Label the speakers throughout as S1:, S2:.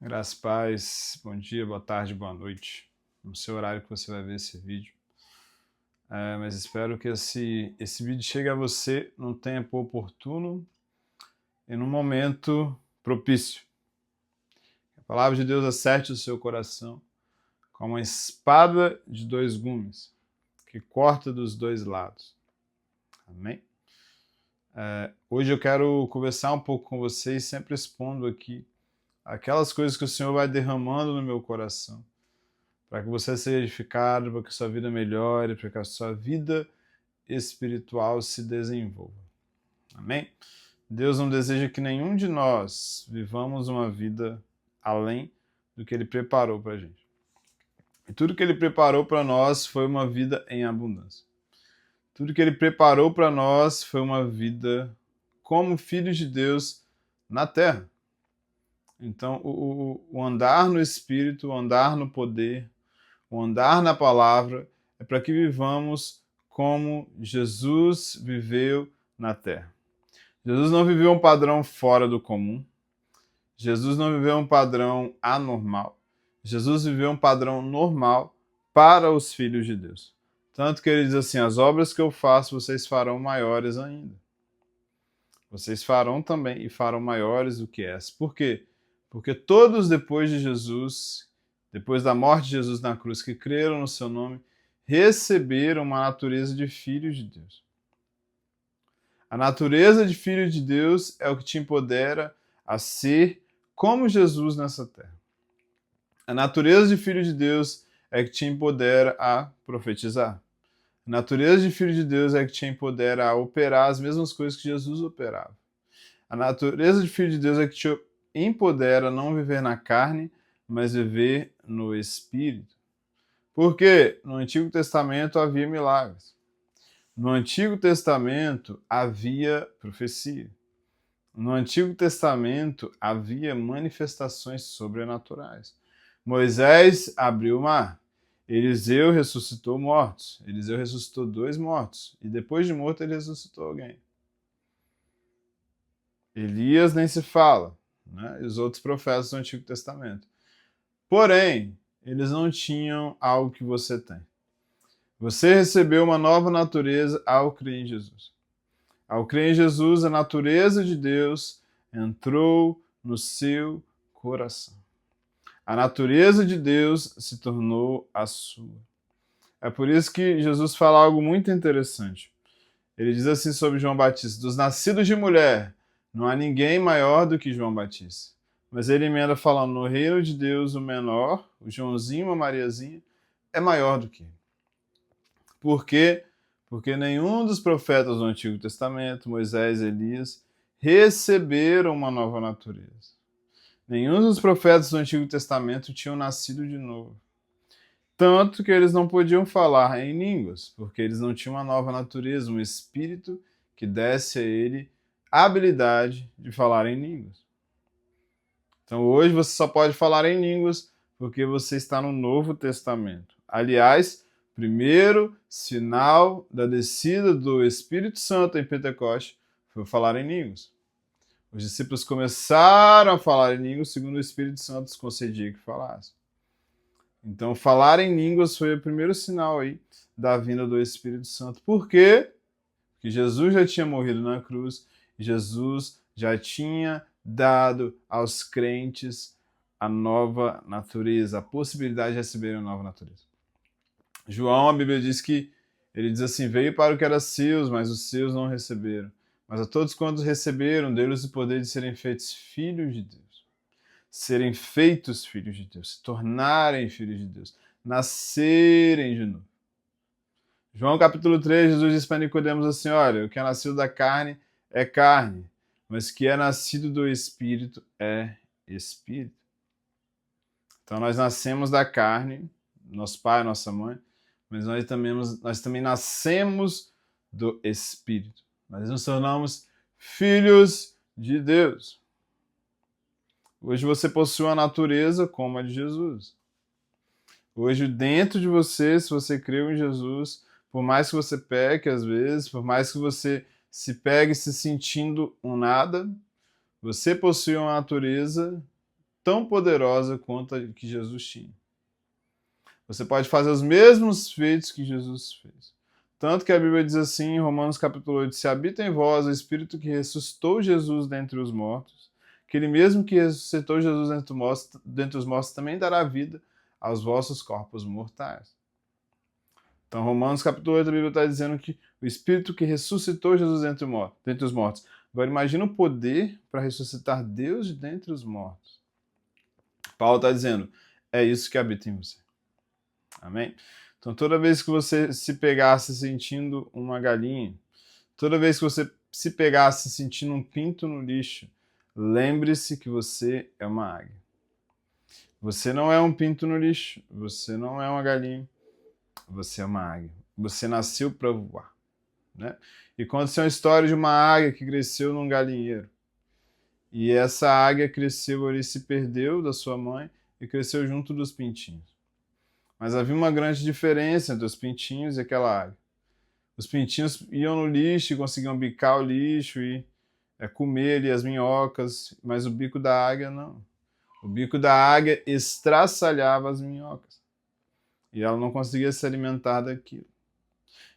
S1: Graças e paz, bom dia, boa tarde, boa noite, no seu horário que você vai ver esse vídeo. Mas espero que esse vídeo chegue a você num tempo oportuno e num momento propício. A palavra de Deus acerte o seu coração como uma espada de dois gumes, que corta dos dois lados. Amém? Hoje eu quero conversar um pouco com vocês, sempre expondo aqui aquelas coisas que o Senhor vai derramando no meu coração, para que você seja edificado, para que a sua vida melhore, para que a sua vida espiritual se desenvolva. Amém? Deus não deseja que nenhum de nós vivamos uma vida além do que Ele preparou para a gente. E tudo que Ele preparou para nós foi uma vida em abundância. Tudo que Ele preparou para nós foi uma vida como filhos de Deus na terra. Então, o andar no Espírito, o andar no poder, o andar na palavra é para que vivamos como Jesus viveu na terra. Jesus não viveu um padrão fora do comum. Jesus não viveu um padrão anormal. Jesus viveu um padrão normal para os filhos de Deus. Tanto que ele diz assim: as obras que eu faço, vocês farão maiores ainda. Vocês farão também e farão maiores do que essa. Por quê? Porque todos depois de Jesus, depois da morte de Jesus na cruz, que creram no seu nome, receberam uma natureza de filhos de Deus. A natureza de filho de Deus é o que te empodera a ser como Jesus nessa terra. A natureza de filho de Deus é que te empodera a profetizar. A natureza de filho de Deus é que te empodera a operar as mesmas coisas que Jesus operava. A natureza de filho de Deus é que te empodera a não viver na carne, mas viver no Espírito. Porque no Antigo Testamento havia milagres. No Antigo Testamento havia profecia. No Antigo Testamento havia manifestações sobrenaturais. Moisés abriu o mar. Eliseu ressuscitou mortos. Eliseu ressuscitou 2 mortos. E depois de morto ele ressuscitou alguém. Elias nem se fala, né? E os outros profetas do Antigo Testamento. Porém, eles não tinham algo que você tem. Você recebeu uma nova natureza ao crer em Jesus. Ao crer em Jesus, a natureza de Deus entrou no seu coração. A natureza de Deus se tornou a sua. É por isso que Jesus fala algo muito interessante. Ele diz assim sobre João Batista: dos nascidos de mulher, não há ninguém maior do que João Batista. Mas ele emenda falando: no reino de Deus, o menor, o Joãozinho, a Mariazinha, é maior do que ele. Por quê? Porque nenhum dos profetas do Antigo Testamento, Moisés e Elias, receberam uma nova natureza. Nenhum dos profetas do Antigo Testamento tinham nascido de novo. Tanto que eles não podiam falar em línguas, porque eles não tinham uma nova natureza, um espírito que desse a ele a habilidade de falar em línguas. Então hoje você só pode falar em línguas porque você está no Novo Testamento. Aliás, primeiro sinal da descida do Espírito Santo em Pentecoste foi falar em línguas. Os discípulos começaram a falar em línguas segundo o Espírito Santo os concedia que falassem. Então, falar em línguas foi o primeiro sinal aí da vinda do Espírito Santo. Por quê? Porque Jesus já tinha morrido na cruz, Jesus já tinha dado aos crentes a nova natureza, a possibilidade de receberem a nova natureza. João, a Bíblia diz que ele diz assim: veio para o que era seus, mas os seus não receberam. Mas a todos quantos receberam, deu-lhes o poder de serem feitos filhos de Deus. Serem feitos filhos de Deus, se tornarem filhos de Deus, nascerem de novo. João capítulo 3, Jesus diz para Nicodemos assim: olha, o que é nascido da carne é carne, mas o que é nascido do Espírito é Espírito. Então nós nascemos da carne, nosso pai, nossa mãe, mas nós também nascemos do Espírito. Nós nos tornamos filhos de Deus. Hoje você possui uma natureza como a de Jesus. Hoje dentro de você, se você creu em Jesus, por mais que você peque às vezes, por mais que você se pegue se sentindo um nada, você possui uma natureza tão poderosa quanto a que Jesus tinha. Você pode fazer os mesmos feitos que Jesus fez. Tanto que a Bíblia diz assim, em Romanos capítulo 8, se habita em vós o Espírito que ressuscitou Jesus dentre os mortos, aquele mesmo que ressuscitou Jesus dentre os mortos também dará vida aos vossos corpos mortais. Então, Romanos capítulo 8, a Bíblia está dizendo que o Espírito que ressuscitou Jesus dentre os mortos. Agora, imagina o poder para ressuscitar Deus de dentre os mortos. Paulo está dizendo, é isso que habita em você. Amém? Então, toda vez que você se pegasse sentindo uma galinha, toda vez que você se pegasse sentindo um pinto no lixo, lembre-se que você é uma águia. Você não é um pinto no lixo, você não é uma galinha, você é uma águia. Você nasceu para voar. Né? E conta-se uma história de uma águia que cresceu num galinheiro. E essa águia cresceu ali, se perdeu da sua mãe e cresceu junto dos pintinhos. Mas havia uma grande diferença entre os pintinhos e aquela águia. Os pintinhos iam no lixo e conseguiam bicar o lixo e comer ali as minhocas, mas o bico da águia não. O bico da águia estraçalhava as minhocas. E ela não conseguia se alimentar daquilo.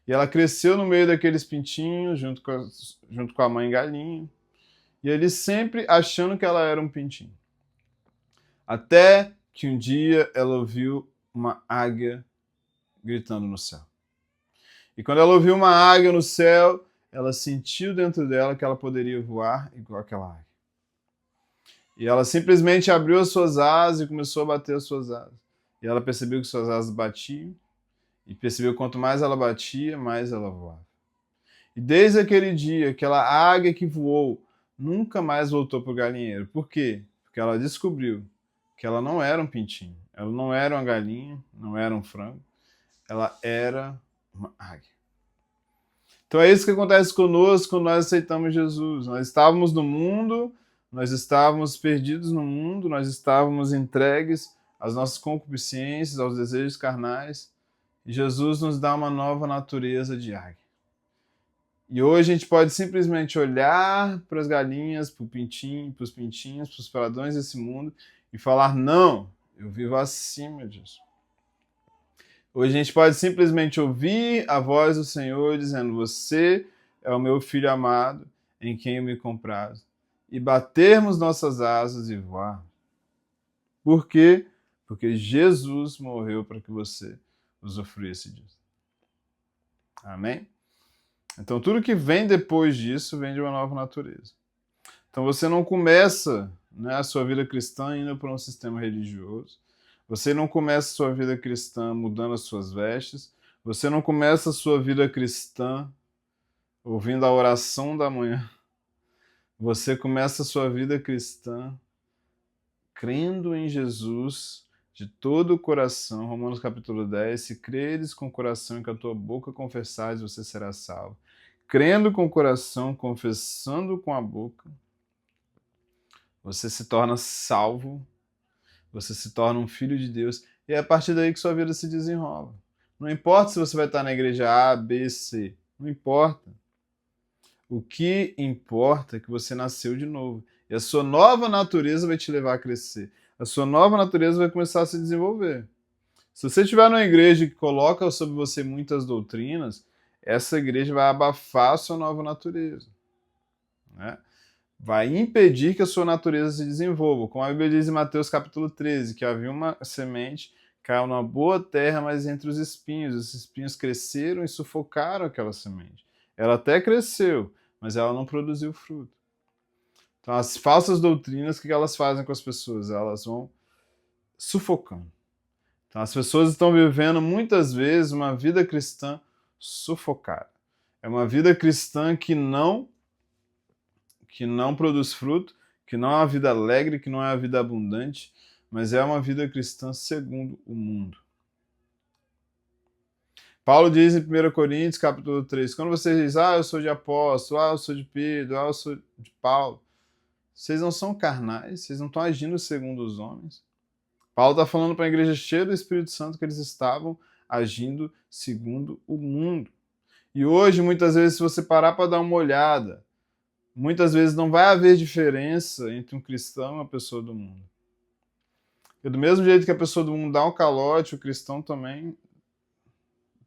S1: E ela cresceu no meio daqueles pintinhos, junto com a mãe galinha. E ele sempre achando que ela era um pintinho. Até que um dia ela ouviu uma águia gritando no céu. E quando ela ouviu uma águia no céu, ela sentiu dentro dela que ela poderia voar igual aquela águia. E ela simplesmente abriu as suas asas e começou a bater as suas asas. E ela percebeu que suas asas batiam. E percebeu que quanto mais ela batia, mais ela voava. E desde aquele dia, aquela águia que voou nunca mais voltou para o galinheiro. Por quê? Porque ela descobriu que ela não era um pintinho. Ela não era uma galinha, não era um frango. Ela era uma águia. Então é isso que acontece conosco quando nós aceitamos Jesus. Nós estávamos no mundo, nós estávamos perdidos no mundo, nós estávamos entregues às nossas concupiscências, aos desejos carnais. E Jesus nos dá uma nova natureza de águia. E hoje a gente pode simplesmente olhar para as galinhas, para os pintinhos, para os paradões desse mundo e falar, não, eu vivo acima disso. Hoje a gente pode simplesmente ouvir a voz do Senhor dizendo, você é o meu filho amado, em quem eu me comprazo. E batermos nossas asas e voar. Por quê? Porque Jesus morreu para que você usufruísse disso. Amém? Então tudo que vem depois disso vem de uma nova natureza. Então você não começa a sua vida cristã indo para um sistema religioso. Você não começa a sua vida cristã mudando as suas vestes. Você não começa a sua vida cristã ouvindo a oração da manhã. Você começa a sua vida cristã crendo em Jesus de todo o coração. Romanos capítulo 10, se creres com o coração e com a tua boca confessares, você será salvo. Crendo com o coração, confessando com a boca, você se torna salvo, você se torna um filho de Deus, e é a partir daí que sua vida se desenrola. Não importa se você vai estar na igreja A, B, C, não importa. O que importa é que você nasceu de novo, e a sua nova natureza vai te levar a crescer. A sua nova natureza vai começar a se desenvolver. Se você estiver numa igreja que coloca sobre você muitas doutrinas, essa igreja vai abafar a sua nova natureza. Né? Vai impedir que a sua natureza se desenvolva. Como a Bíblia diz em Mateus capítulo 13, que havia uma semente, caiu numa boa terra, mas entre os espinhos. Os espinhos cresceram e sufocaram aquela semente. Ela até cresceu, mas ela não produziu fruto. Então, as falsas doutrinas, o que elas fazem com as pessoas? Elas vão sufocando. Então, as pessoas estão vivendo, muitas vezes, uma vida cristã sufocada. É uma vida cristã que não produz fruto, que não é uma vida alegre, que não é uma vida abundante, mas é uma vida cristã segundo o mundo. Paulo diz em 1 Coríntios, capítulo 3, quando você diz, eu sou de apóstolo, eu sou de Pedro, eu sou de Paulo, vocês não são carnais, vocês não estão agindo segundo os homens. Paulo está falando para a igreja cheia do Espírito Santo que eles estavam agindo segundo o mundo. E hoje, muitas vezes, se você parar para dar uma olhada, muitas vezes não vai haver diferença entre um cristão e uma pessoa do mundo. E do mesmo jeito que a pessoa do mundo dá um calote, o cristão também,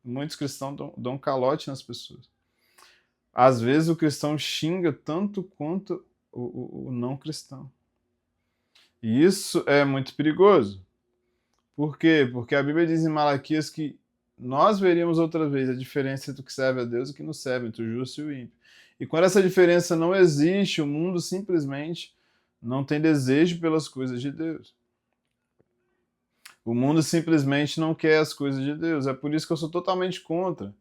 S1: muitos cristãos dão um calote nas pessoas. Às vezes o cristão xinga tanto quanto o não cristão. E isso é muito perigoso. Por quê? Porque a Bíblia diz em Malaquias que nós veríamos outra vez a diferença entre o que serve a Deus e o que não serve, entre o justo e o ímpio. E quando essa diferença não existe, o mundo simplesmente não tem desejo pelas coisas de Deus. O mundo simplesmente não quer as coisas de Deus. É por isso que eu sou totalmente contra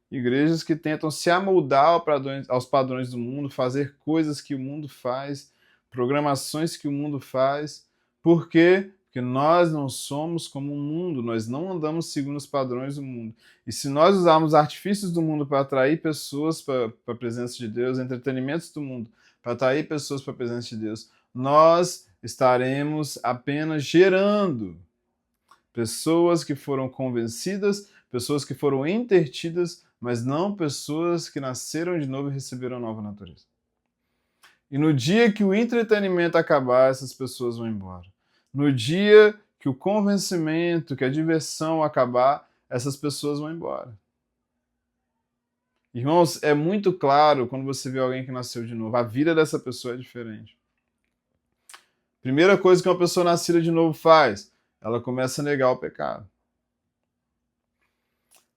S1: igrejas que tentam se amoldar aos padrões do mundo, fazer coisas que o mundo faz, programações que o mundo faz. Por quê? Porque nós não somos como o mundo, nós não andamos segundo os padrões do mundo. E se nós usarmos artifícios do mundo para atrair pessoas para a presença de Deus, entretenimentos do mundo para atrair pessoas para a presença de Deus, nós estaremos apenas gerando pessoas que foram convencidas, pessoas que foram intertidas, mas não pessoas que nasceram de novo e receberam nova natureza. E no dia que o entretenimento acabar, essas pessoas vão embora. No dia que o convencimento, que a diversão acabar, essas pessoas vão embora. Irmãos, é muito claro quando você vê alguém que nasceu de novo. A vida dessa pessoa é diferente. Primeira coisa que uma pessoa nascida de novo faz, ela começa a negar o pecado.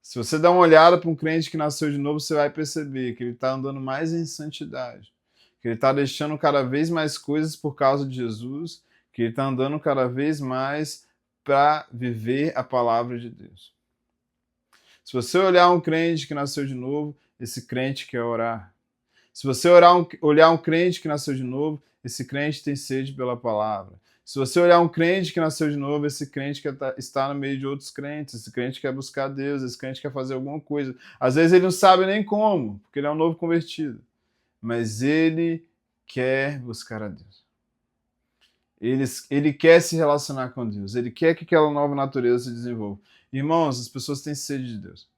S1: Se você dá uma olhada para um crente que nasceu de novo, você vai perceber que ele está andando mais em santidade, que ele está deixando cada vez mais coisas por causa de Jesus, que ele está andando cada vez mais para viver a palavra de Deus. Se você olhar um crente que nasceu de novo, esse crente quer orar. Se você olhar um crente que nasceu de novo, esse crente tem sede pela palavra. Se você olhar um crente que nasceu de novo, esse crente quer estar no meio de outros crentes, esse crente quer buscar Deus, esse crente quer fazer alguma coisa. Às vezes ele não sabe nem como, porque ele é um novo convertido. Mas ele quer buscar a Deus. Ele quer se relacionar com Deus. Ele quer que aquela nova natureza se desenvolva. Irmãos, as pessoas têm sede de Deus.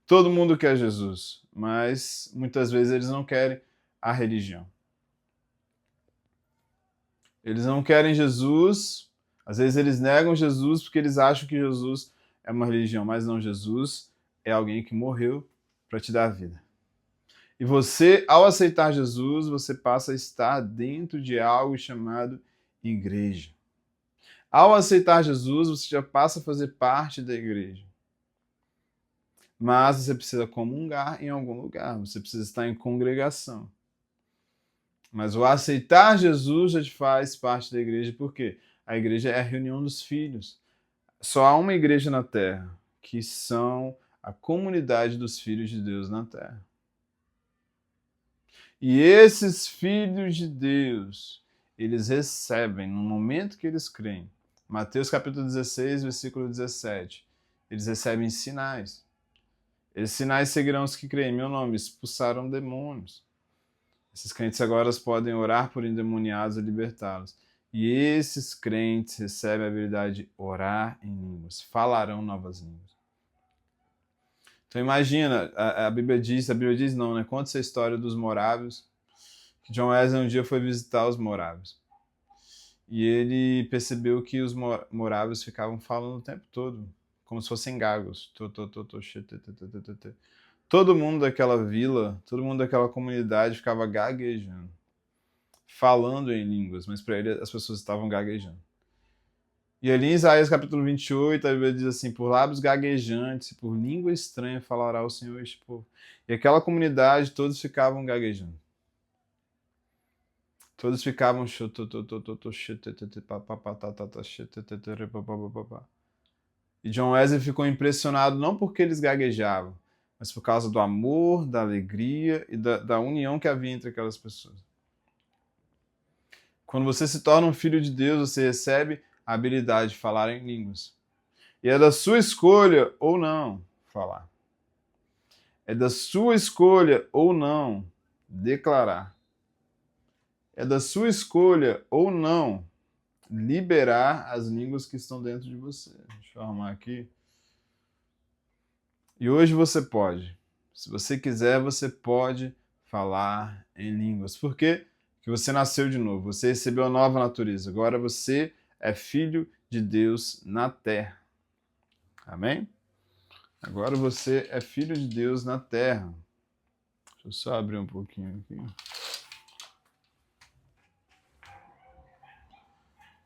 S1: Todo mundo quer Jesus, mas muitas vezes eles não querem a religião. Eles não querem Jesus, às vezes eles negam Jesus porque eles acham que Jesus é uma religião, mas não, Jesus é alguém que morreu para te dar a vida. E você, ao aceitar Jesus, você passa a estar dentro de algo chamado igreja. Ao aceitar Jesus, você já passa a fazer parte da igreja. Mas você precisa comungar em algum lugar, você precisa estar em congregação. Mas o aceitar Jesus já te faz parte da igreja, por quê? A igreja é a reunião dos filhos. Só há uma igreja na terra, que são a comunidade dos filhos de Deus na terra. E esses filhos de Deus, eles recebem, no momento que eles creem, Mateus capítulo 16, versículo 17, eles recebem sinais. Esses sinais seguirão os que creem em meu nome, expulsaram demônios. Esses crentes agora podem orar por endemoniados e libertá-los. E esses crentes recebem a habilidade de orar em línguas, falarão novas línguas. Então imagina, a Bíblia diz não, né? Conta essa história dos morávios, que John Wesley um dia foi visitar os morávios. E ele percebeu que os morávios ficavam falando o tempo todo, como se fossem gagos. Todo mundo daquela vila, todo mundo daquela comunidade ficava gaguejando, falando em línguas, mas para ele as pessoas estavam gaguejando. E ali em Isaías capítulo 28, a Bíblia diz assim, por lábios gaguejantes, por língua estranha falará o Senhor este povo. E aquela comunidade, todos ficavam gaguejando. Todos ficavam... E John Wesley ficou impressionado não porque eles gaguejavam, mas por causa do amor, da alegria e da união que havia entre aquelas pessoas. Quando você se torna um filho de Deus, você recebe a habilidade de falar em línguas. E é da sua escolha ou não falar. É da sua escolha ou não declarar. É da sua escolha ou não liberar as línguas que estão dentro de você. Deixa eu arrumar aqui. E hoje você pode. Se você quiser, você pode falar em línguas. Por quê? Porque você nasceu de novo. Você recebeu a nova natureza. Agora você é filho de Deus na terra. Amém? Agora você é filho de Deus na terra. Deixa eu só abrir um pouquinho aqui.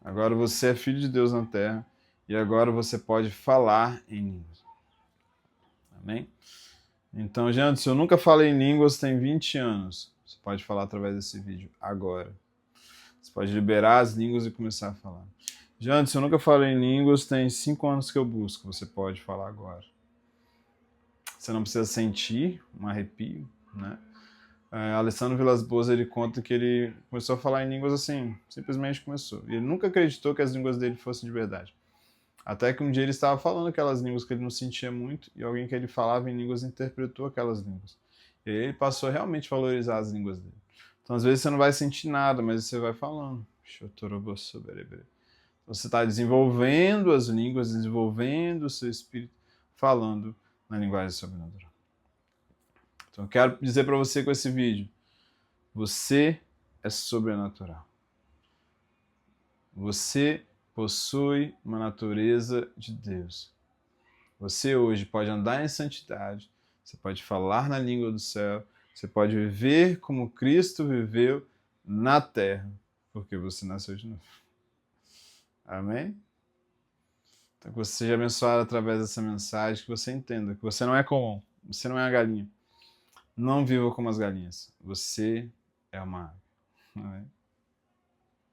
S1: Agora você é filho de Deus na terra e agora você pode falar em línguas. Amém? Então, gente, se eu nunca falei em línguas, tem 20 anos. Você pode falar através desse vídeo agora. Você pode liberar as línguas e começar a falar. Gente, se eu nunca falei em línguas, tem 5 anos que eu busco. Você pode falar agora. Você não precisa sentir um arrepio, né? Alessandro Vilas Boas, ele conta que ele começou a falar em línguas assim, simplesmente começou. E ele nunca acreditou que as línguas dele fossem de verdade. Até que um dia ele estava falando aquelas línguas que ele não sentia muito e alguém que ele falava em línguas interpretou aquelas línguas. E aí ele passou a realmente valorizar as línguas dele. Então às vezes você não vai sentir nada, mas você vai falando. Você está desenvolvendo as línguas, desenvolvendo o seu espírito, falando na linguagem sobrenatural. Então eu quero dizer para você com esse vídeo, você é sobrenatural. Você possui uma natureza de Deus. Você hoje pode andar em santidade, você pode falar na língua do céu, você pode viver como Cristo viveu na terra, porque você nasceu de novo. Amém? Então que você seja abençoado através dessa mensagem, que você entenda que você não é comum, você não é uma galinha. Não viva como as galinhas, você é uma ave. Amém?